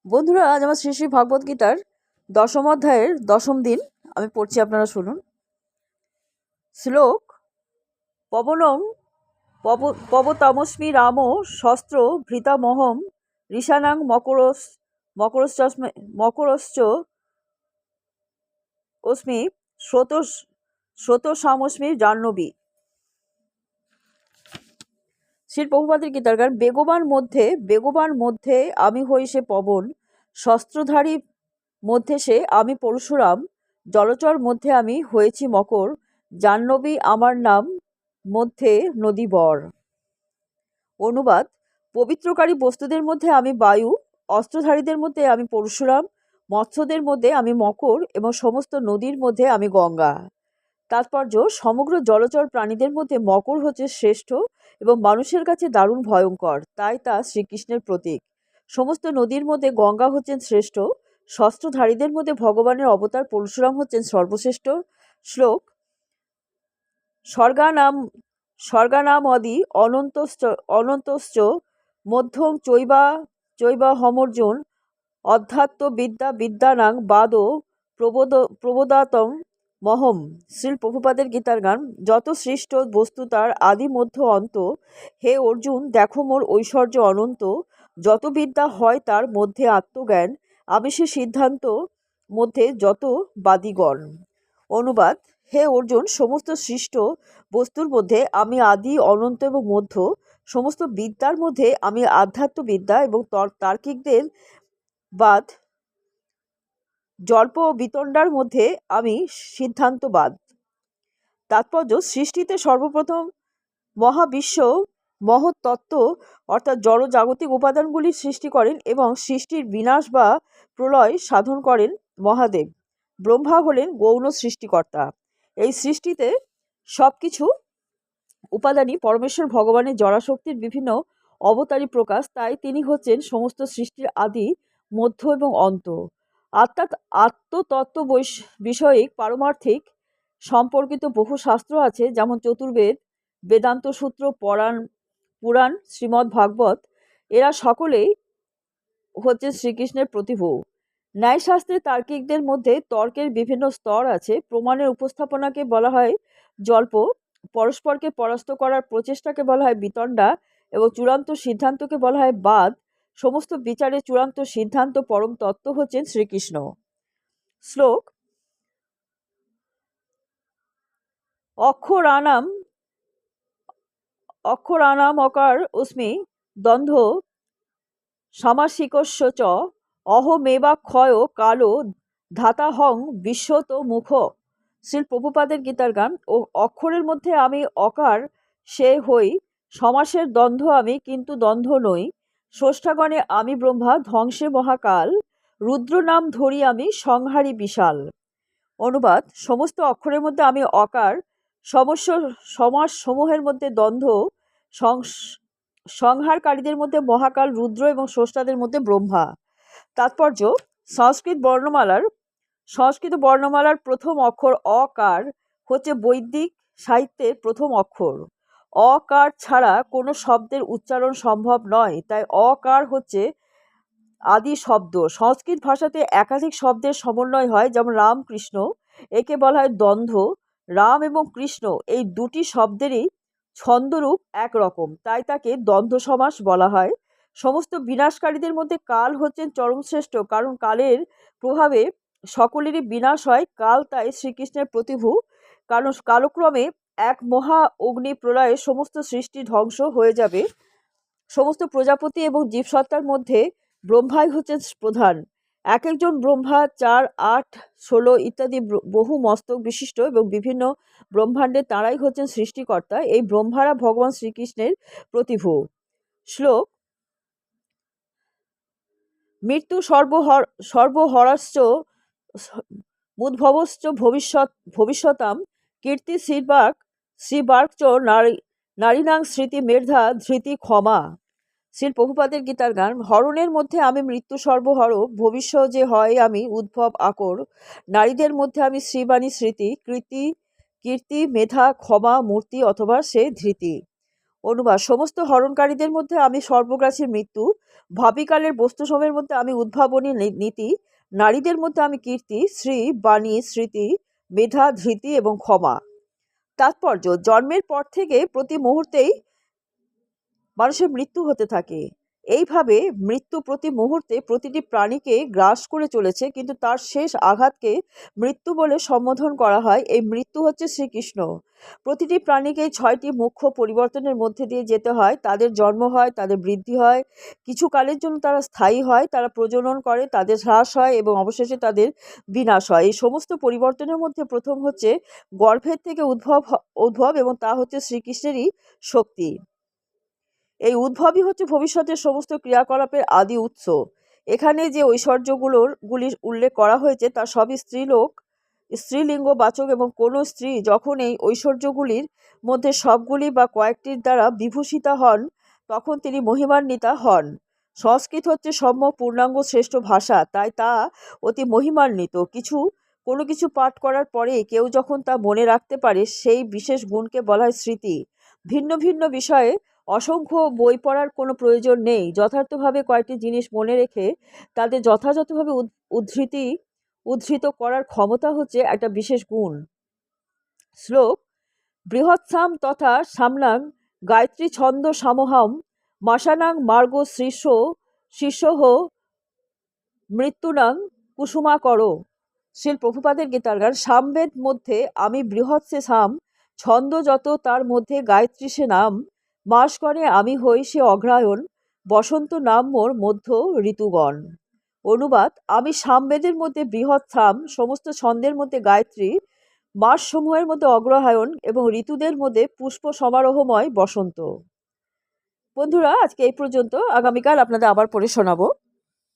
বন্ধুরা, আজ আমার শ্রী শ্রী ভাগবত গীতার ১০ম অধ্যায়ের ১০ম দিন আমি পড়ছি, আপনারা শুনুন। শ্লোক: পবনং পবতামস্মি রাম শস্ত্র ভৃতামহম ঋষানাং মকরশ্চ অস্মি স্রোতসামস্মি জাহ্নবী। শ্রী প্রভুপাদের গীতার গান। বেগবান মধ্যে আমি হই সে পবন, শস্ত্রধারী মধ্যে সে আমি পরশুরাম, জলচর মধ্যে আমি হয়েছি মকর, জাহ্নবী আমার নাম, মধ্যে নদী বর। অনুবাদ: পবিত্রকারী বস্তুদের মধ্যে আমি বায়ু, অস্ত্রধারীদের মধ্যে আমি পরশুরাম, মৎস্যদের মধ্যে আমি মকর এবং সমস্ত নদীর মধ্যে আমি গঙ্গা। তাৎপর্য: সমগ্র জলচর প্রাণীদের মধ্যে মকর হচ্ছে শ্রেষ্ঠ এবং মানুষের কাছে দারুণ ভয়ঙ্কর, তাই তা শ্রীকৃষ্ণের প্রতীক। সমস্ত নদীর মধ্যে গঙ্গা হচ্ছেন শ্রেষ্ঠ। শস্ত্রধারীদের মধ্যে ভগবানের অবতার পরশুরাম হচ্ছেন সর্বশ্রেষ্ঠ। শ্লোক: স্বর্গানাম অদি অনন্তশ্চ মধ্যং চৈবাহমর্জুন অধ্যাত্ম বিদ্যানাং বাদ প্রবোদাতং মহম। শ্রীল প্রভুপাদের গীতার গান। যত সৃষ্ট বস্তু তার আদি মধ্য অন্ত, হে অর্জুন দেখো মোর ঐশ্বর্য অনন্ত, যত বিদ্যা হয় তার মধ্যে আত্মজ্ঞান, আমি সে সিদ্ধান্ত মধ্যে যত বাদিগণ। অনুবাদ: হে অর্জুন, সমস্ত সৃষ্ট বস্তুর মধ্যে আমি আদি, অনন্ত এবং মধ্য। সমস্ত বিদ্যার মধ্যে আমি আধ্যাত্ম বিদ্যা এবং তার্কিকদের বাদ, জল্প ও বিতণ্ডার মধ্যে আমি সিদ্ধান্তবাদ। তাৎপর্য: সৃষ্টিতে সর্বপ্রথম মহাবিশ্ব মহৎ তত্ত্ব অর্থাৎ জড় জাগতিক উপাদানগুলির সৃষ্টি করেন এবং সৃষ্টির বিনাশ বা প্রলয় সাধন করেন মহাদেব। ব্রহ্মা হলেন গৌণ সৃষ্টিকর্তা। এই সৃষ্টিতে সব কিছু উপাদানই পরমেশ্বর ভগবানের জড়াশক্তির বিভিন্ন অবতারী প্রকাশ, তাই তিনি হচ্ছেন সমস্ত সৃষ্টির আদি, মধ্য এবং অন্ত। অর্থাৎ আত্মতত্ত্ব বিষয়িক পারমার্থিক সম্পর্কিত বহু শাস্ত্র আছে, যেমন চতুর্বেদ, বেদান্ত সূত্র, পুরাণ, শ্রীমদ্ ভাগবত। এরা সকলেই হচ্ছে শ্রীকৃষ্ণের প্রতিভূ। ন্যায়শাস্ত্রের তার্কিকদের মধ্যে তর্কের বিভিন্ন স্তর আছে। প্রমাণের উপস্থাপনাকে বলা হয় জল্প, পরস্পরকে পরাস্ত করার প্রচেষ্টাকে বলা হয় বিতণ্ডা এবং চূড়ান্ত সিদ্ধান্তকে বলা হয় বাদ। সমস্ত বিচারের চূড়ান্ত সিদ্ধান্ত পরম তত্ত্ব হচ্ছেন শ্রীকৃষ্ণ। শ্লোক: অক্ষরানাম অকার অস্মি দ্বন্দ্ব সামাসিকস্য চ অহমেবাক্ষয় কালো ধাতাহং বিশ্বত মুখ। শ্রীল প্রভুপাদের গীতার গান। ও অক্ষরের মধ্যে আমি অকার, সে হই, সমাসের দ্বন্দ্ব আমি কিন্তু দ্বন্দ্ব নই, স্রষ্টাগণে আমি ব্রহ্মা, ধ্বংসে মহাকাল, রুদ্র নাম ধরি আমি সংহারি বিশাল। অনুবাদ: সমস্ত অক্ষরের মধ্যে আমি অকার, সমাস সমূহের মধ্যে দ্বন্দ্ব, সংহারকারীদের মধ্যে মহাকাল, রুদ্র এবং স্রষ্টাদের মধ্যে ব্রহ্মা। তাৎপর্য: সংস্কৃত বর্ণমালার প্রথম অক্ষর অকার হচ্ছে বৈদিক সাহিত্যের প্রথম অক্ষর। অকার ছাড়া কোনো শব্দের উচ্চারণ সম্ভব নয়, তাই অকার হচ্ছে আদি শব্দ। সংস্কৃত ভাষাতে একাধিক শব্দের সমন্বয় হয়, যেমন রাম, কৃষ্ণ। একে বলা হয় দ্বন্দ্ব। রাম এবং কৃষ্ণ এই দুটি শব্দেরই ছন্দরূপ একরকম, তাই তাকে দ্বন্দ্ব সমাস বলা হয়। সমস্ত বিনাশকারীদের মধ্যে কাল হচ্ছেন চরমশ্রেষ্ঠ, কারণ কালের প্রভাবে সকলেরই বিনাশ হয়। কাল তাই শ্রীকৃষ্ণের প্রতিভূ, কারণ কালক্রমে এক মহা অগ্নি প্রলয়ে সমস্ত সৃষ্টি ধ্বংস হয়ে যাবে। সমস্ত প্রজাপতি এবং জীবসত্তার মধ্যে ব্রহ্মাই হচ্ছেন প্রধান। এক একজন ব্রহ্মা 4, 8, 16 ইত্যাদি বহু মস্তক বিশিষ্ট এবং বিভিন্ন ব্রহ্মাণ্ডে তাঁরাই হচ্ছেন সৃষ্টিকর্তা। এই ব্রহ্মারা ভগবান শ্রীকৃষ্ণের প্রতিভূ। শ্লোক: মৃত্যু সর্বহরাশ্চ মুদ্ভবশ্চ ভবিষ্যতাম কীর্তি শ্রীবার্ক নারীনাং স্মৃতি মেধা ধৃতি ক্ষমা। শ্রীল প্রভুপাদের গীতার গান। হরণের মধ্যে আমি মৃত্যু সর্বহর, ভবিষ্য যে হয় আমি উদ্ভব আকর, নারীদের মধ্যে আমি শ্রীবাণী স্মৃতি, কীর্তি মেধা ক্ষমা মূর্তি অথবা সে ধৃতি। অনুবাদ: সমস্ত হরণকারীদের মধ্যে আমি সর্বগ্রাসী মৃত্যু, ভাবিকালের বস্তুসমূহের মধ্যে আমি উদ্ভাবনী নীতি, নারীদের মধ্যে আমি কীর্তি, শ্রী, বাণী, স্মৃতি, মেধা, ধৃতি এবং ক্ষমা। তাৎপর্য: জন্মের পর থেকে প্রতি মুহূর্তেই মানুষের মৃত্যু হতে থাকে। এইভাবে মৃত্যু প্রতি মুহূর্তে প্রতিটি প্রাণীকে গ্রাস করে চলেছে, কিন্তু তার শেষ আঘাতকে মৃত্যু বলে সম্বোধন করা হয়। এই মৃত্যু হচ্ছে শ্রীকৃষ্ণ। প্রতিটি প্রাণীকে 6টি মুখ্য পরিবর্তনের মধ্যে দিয়ে যেতে হয়। তাদের জন্ম হয়, তাদের বৃদ্ধি হয়, কিছু কালের জন্য তারা স্থায়ী হয়, তারা প্রজনন করে, তাদের হ্রাস হয় এবং অবশেষে তাদের বিনাশ হয়। এই সমস্ত পরিবর্তনের মধ্যে প্রথম হচ্ছে গর্ভের থেকে উদ্ভব এবং তা হচ্ছে শ্রীকৃষ্ণেরই শক্তি। এই উদ্ভবই হচ্ছে ভবিষ্যতের সমস্ত ক্রিয়াকলাপের আদি উৎস। এখানে যে গুলির উল্লেখ করা হয়েছে তা সবই স্ত্রীলিঙ্গবাচক, এবং কোনো স্ত্রী যখন এই ঐশ্বর্যগুলির মধ্যে সবগুলি বা কয়েকটির দ্বারা বিভূষিতা হন, তখন তিনি মহিমান্বিতা হন। সংস্কৃত হচ্ছে সম্যক পূর্ণাঙ্গ শ্রেষ্ঠ ভাষা, তাই তা অতি মহিমান্বিত। কোনো কিছু পাঠ করার পরে কেউ যখন তা মনে রাখতে পারে, সেই বিশেষ গুণকে বলা হয় স্মৃতি। ভিন্ন ভিন্ন বিষয়ে অসংখ্য বই পড়ার কোনো প্রয়োজন নেই। যথার্থভাবে কয়েকটি জিনিস মনে রেখে তাদের যথাযথভাবে উদ্ধৃত করার ক্ষমতা হচ্ছে একটা বিশেষ গুণ। শ্লোক: বৃহৎসাম তথা সামনাং গায়ত্রী ছন্দ সামোহম মাসানাং মার্গ শীর্ষহ মৃত্যুনাং কুসুমাকর। শ্রীল প্রভুপাদের গীতার গান। সামবেদ মধ্যে আমি বৃহৎ সে সাম, ছন্দ যত তার মধ্যে গায়ত্রী সে নাম, মাস গণে আমি হই সে অগ্রায়ণ, বসন্ত নাম মোর মধ্য ঋতুগণ। অনুবাদ: আমি সামবেদের মধ্যে বৃহৎ সাম, সমস্ত ছন্দের মধ্যে গায়ত্রী, মাসসমূহের মধ্যে অগ্রহায়ণ এবং ঋতুদের মধ্যে পুষ্প সমারোহময় বসন্ত। বন্ধুরা, আজকে এই পর্যন্ত। আগামীকাল আপনাদের আবার পড়ে শোনাবো।